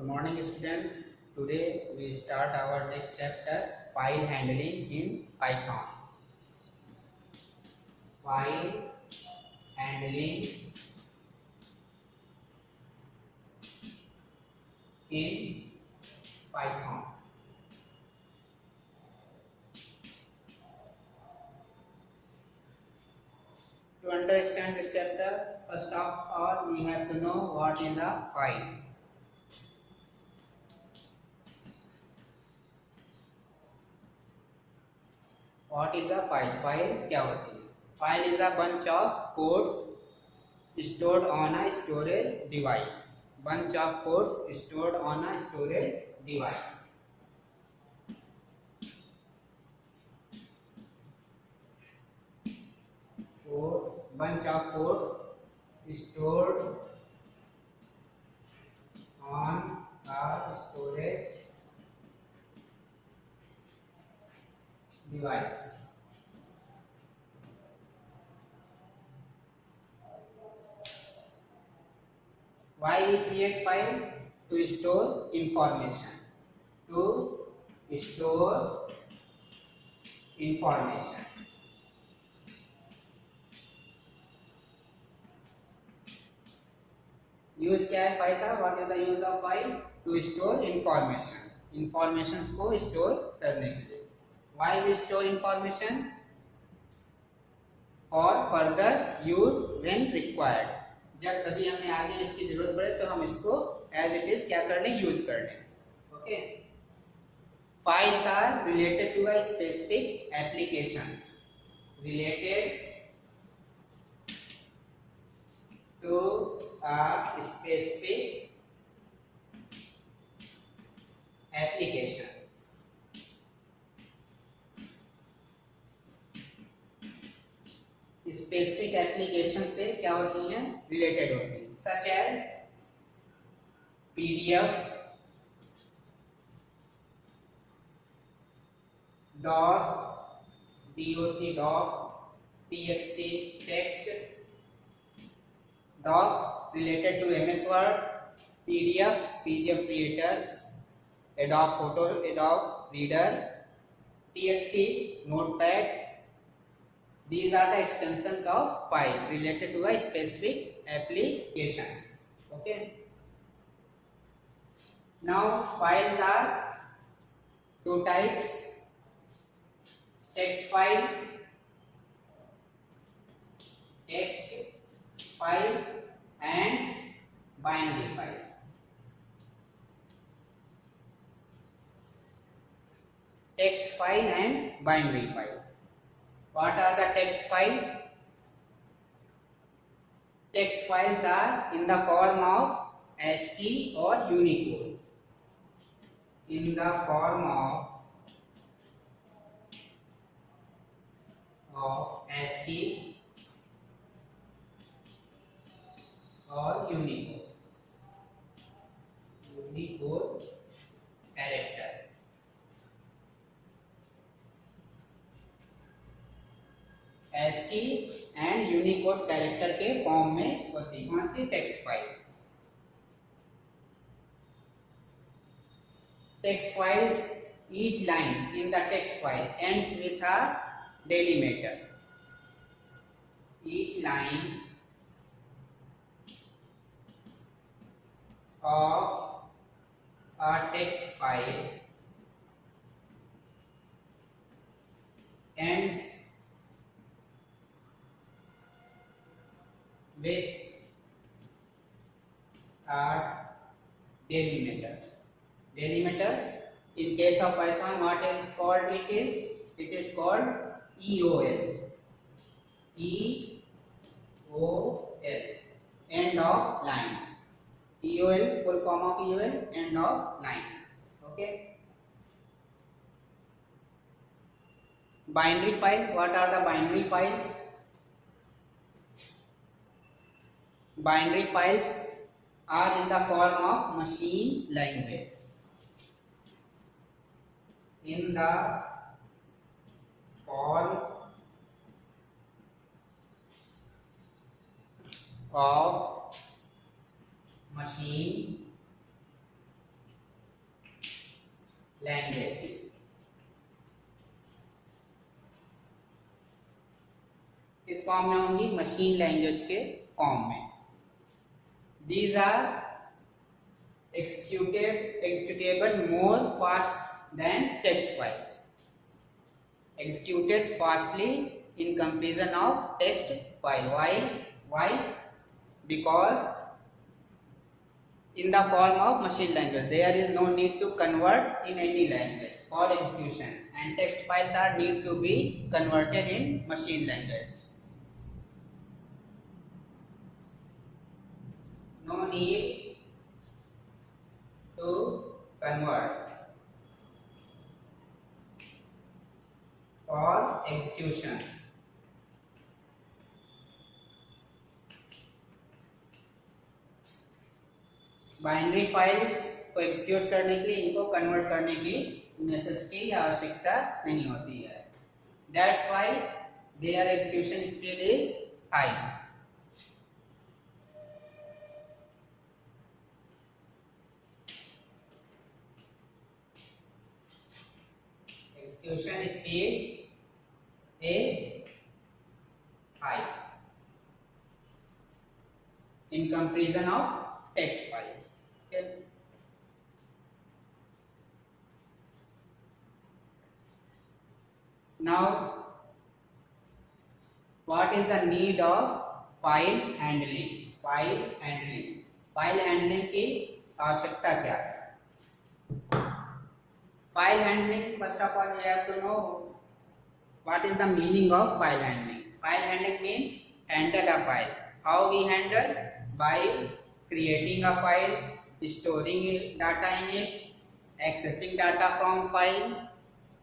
Good morning, students. Today we start our next chapter, file handling in Python. File handling in Python. To understand this chapter, first of all, we have to know what is a file. What is a file? File क्या होती है? File is a bunch of codes stored on a storage device. Bunch of codes stored on a storage device. Codes, bunch of codes stored on a storage device. Why we create file? To store information. To store information. Use क्या है file का? What is the use of file? To store information. Informations को store करने के लिए. Why we store information? For further use when required. जब कभी हमें आगे इसकी जरूरत पड़े तो हम इसको एज इट इज क्या कर लें? यूज कर लें. Okay. Files are related to a specific applications. Related to a specific application. Specific application से क्या होती हैं? रिलेटेड होती हैं. Such as PDF, DOS, DOC doc, TXT text, doc related to MS Word, PDF creators, Adobe Photo, Adobe Reader, TXT, Notepad. These are the extensions of file related to a specific applications. Okay. Now files are two types: text file, and binary file. Text file and binary file. What are the text file? Text files are in the form of ASCII or Unicode. In the form of ASCII or Unicode character. ASCII and Unicode character के form में होती है. कौन सी? Text file. Text files, each line in the text file ends with a delimiter. Each line of a text file ends with a delimiter. Delimiter in case of Python, what is called? It is called EOL. EOL, end of line. EOL, full form of EOL, end of line. Okay. Binary file. What are the binary files? Binary files are in the form of machine language. In the form of machine language. किस form में होंगी? Machine language के form में। These are executable more fast than text files. Executed fastly in comparison of text file. Why? Because in the form of machine language, there is no need to convert in any language for execution, and text files are need to be converted in machine language. No need to convert for execution. Binary files को execute करने के लिए इनको convert करने की necessity या आवश्यकता नहीं होती है। That's why their execution speed is high. Execution speed is high in comparison of text file. Okay. Now, what is the need of file handling? File handling की आवश्यकता क्या है? File handling, first of all, we have to know what is the meaning of file handling. File handling means handle a file. How we handle? By creating a file, storing data in it, accessing data from file,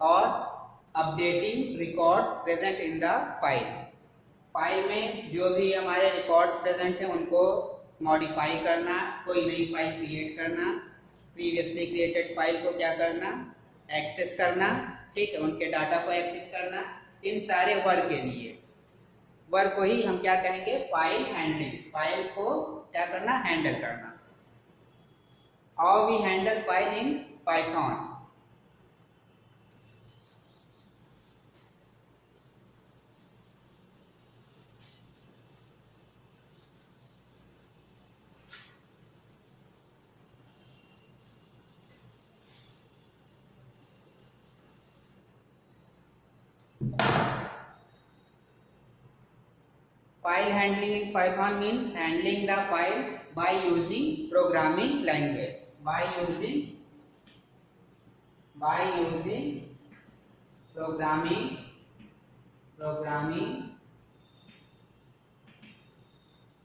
or updating records present in the file. File में जो भी हमारे records present हैं उनको modify करना, कोई नई file create करना, प्रीवियसली क्रिएटेड फाइल को क्या करना? एक्सेस करना, ठीक है, उनके डाटा को एक्सेस करना। इन सारे वर्क के लिए वर्क को ही हम क्या कहेंगे? File handling. फाइल को क्या करना? हैंडल करना। How we handle file in Python? File handling in Python means handling the file by using programming language. By using programming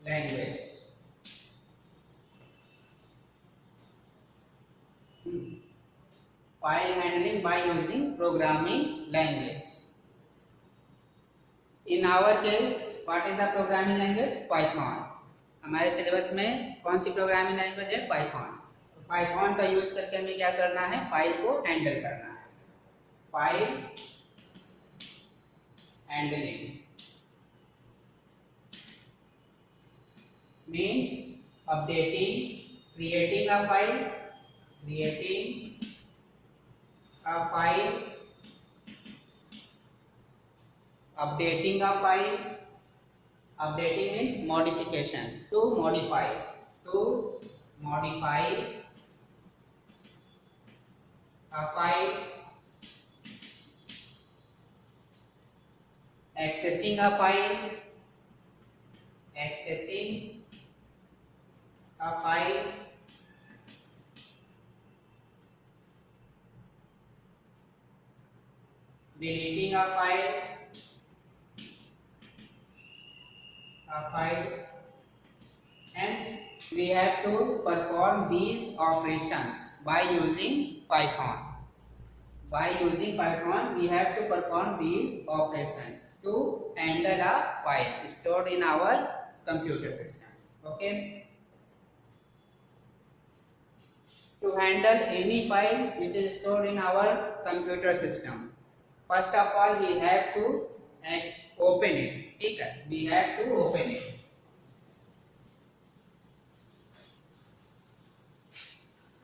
language. File handling by using programming language. In our case, what is the programming language? Python. हमारे syllabus में कौन सी programming language है? Python. Python का use करके हमें क्या करना है? फाइल को हैंडल करना है। File handling means creating a file, updating a file. Updating means modification. To modify a file. Accessing a file. Deleting a file. Hence, we have to perform these operations by using Python. By using Python, we have to perform these operations to handle a file stored in our computer systems. Okay. To handle any file which is stored in our computer system, first of all, we have to open it. ठीक है, we have to open it.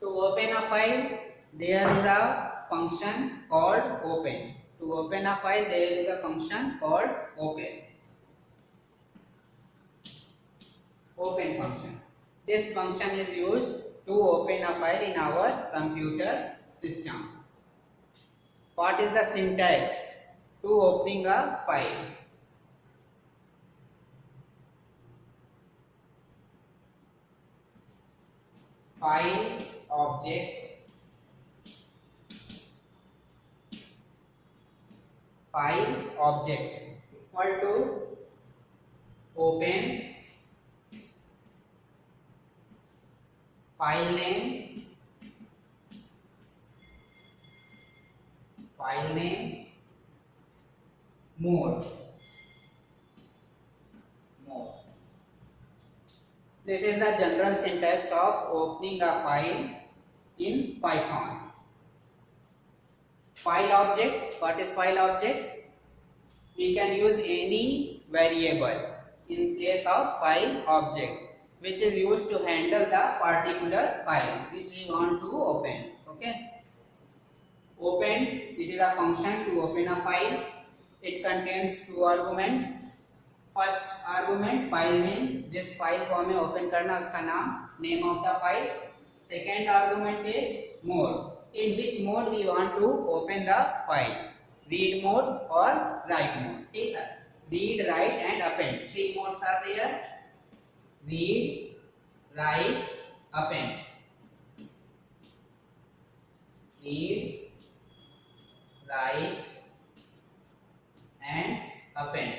To open a file, there is a function called open. To open a file, there is a function called open. Open function. This function is used to open a file in our computer system. What is the syntax to opening a file? File object equal to open file name more. This is the general syntax of opening a file in Python. File object. What is file object? We can use any variable in place of file object, which is used to handle the particular file which we want to open. Okay. Open, it is a function to open a file. It contains two arguments. First argument file name, जिस file को हमें open करना उसका नाम, name of the file. Second argument is mode, in which mode we want to open the file, read mode or write mode. ठीक है, read, write and append. Three modes are there: read, write, append. Read, write and append.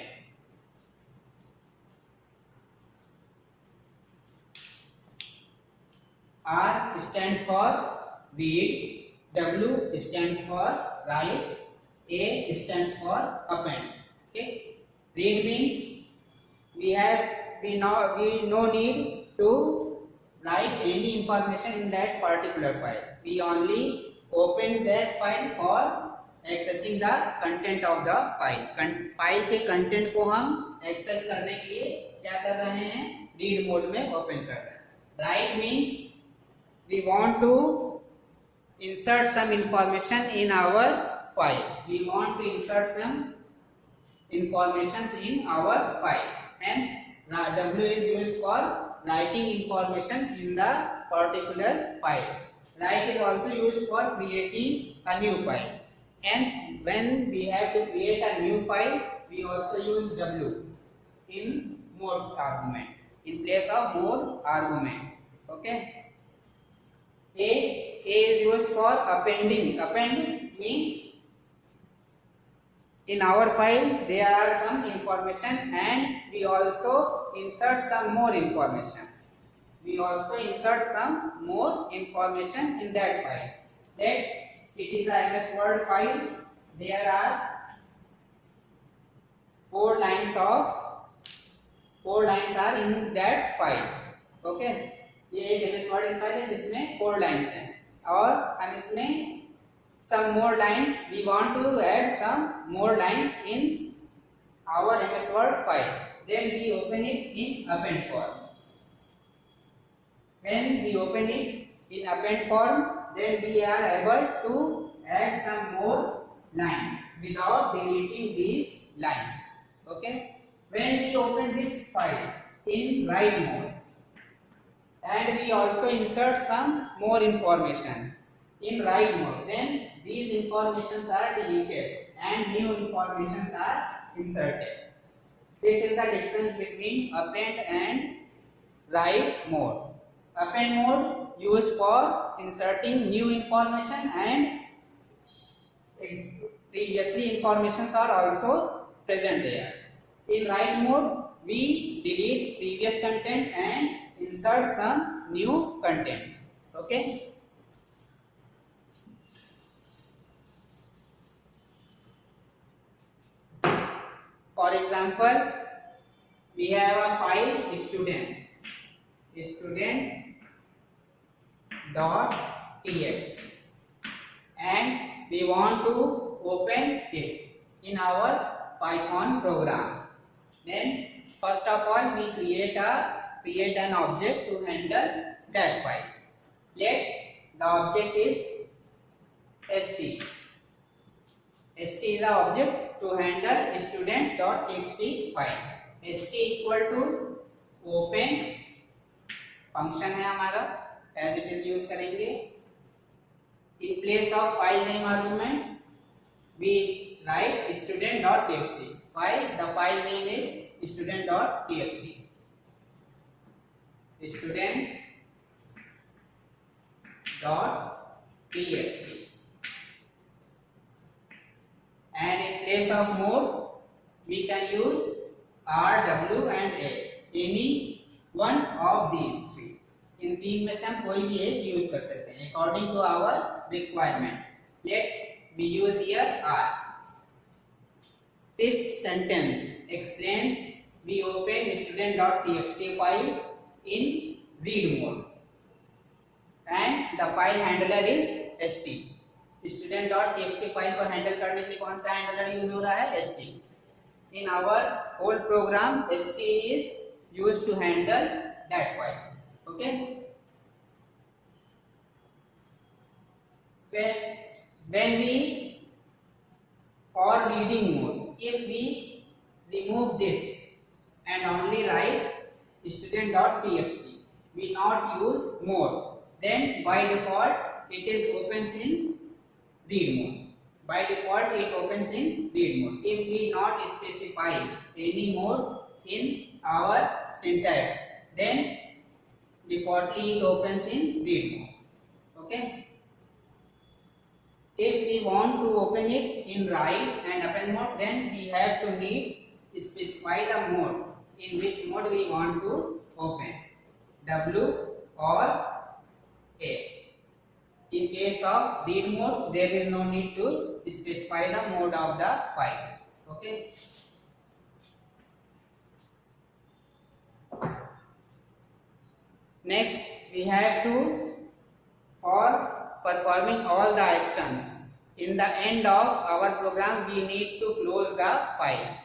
R stands for read, W stands for write, A stands for append. Okay, read means we no need to write any information in that particular file. We only open that file for accessing the content of the file. File के content को हम access करने के लिए क्या कर रहे हैं? रीड मोड में ओपन कर रहे हैं. Right means we want to insert some information in our file. We want to insert some informations in our file. Hence, W is used for writing information in the particular file. Write is also used for creating a new file. Hence, when we have to create a new file, we also use W in mode argument, in place of mode argument. Okay. A is used for appending. Append means in our file there are some information and we also insert some more information. We also insert some more information in that file. That it is a MS Word file. There are 4 lines are in that file. Okay. ये एक MS Word file है जिसमें 4 lines हैं और हम इसमें some more lines, we want to add some more lines in our MS Word file. Then we open it in append form. When we open it in append form, then we are able to add some more lines without deleting these lines. Okay. When we open this file in write mode, and we also insert some more information in write mode, then these informations are deleted and new informations are inserted. This is the difference between append and write mode. Append mode used for inserting new information and previously informations are also present there. In write mode, we delete previous content and insert some new content. Okay. For example, we have a file student.txt and we want to open it in our Python program. Then first of all we create an object to handle that file. Let the object is st. st is the object to handle student.txt file. st equal to open function है हमारा, as it is use करेंगे. In place of file name argument we write student.txt. why the file name is student.txt. student.txt. and in place of mode we can use r, w and a, any one of these three. इन तीन में से हम कोई भी एक use कर सकते हैं according to our requirement. Let we use here r. This sentence explains we open student.txt file in read mode and the file handler is st. student.txt file को हैंडल करने के लिए कौन सा हैंडलर यूज हो रहा है? st. In our whole program st is used to handle that file. Okay. When we for reading mode, if we remove this and only write student.txt, we not use mode, then by default it is opens in read mode. By default it opens in read mode. If we not specify any mode in our syntax, then defaultly it opens in read mode. Okay. If we want to open it in write and append mode, then we have to need specify the mode in which mode we want to open, W or A. In case of read mode, there is no need to specify the mode of the file. Okay. Next, we have to for performing all the actions in the end of our program we need to close the file.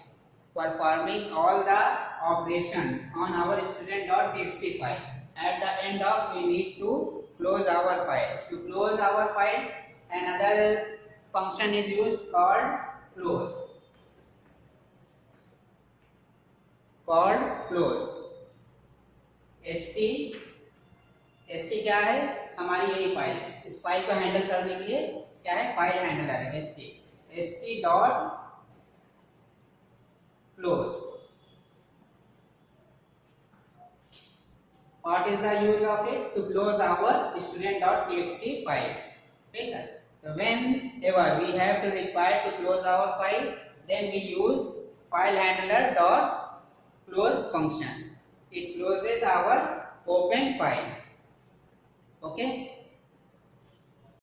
Performing all the operations on our student.txt file, at the end of we need to close our file. To close our file another function is used called close. st क्या है? हमारी यही file. इस file को handle करने के लिए क्या है? फाइल हैंडलर है st dot close. What is the use of it? To close our student.txt file. ठीक है. So whenever we have to require to close our file, then we use file handler dot close function. It closes our open file. Okay.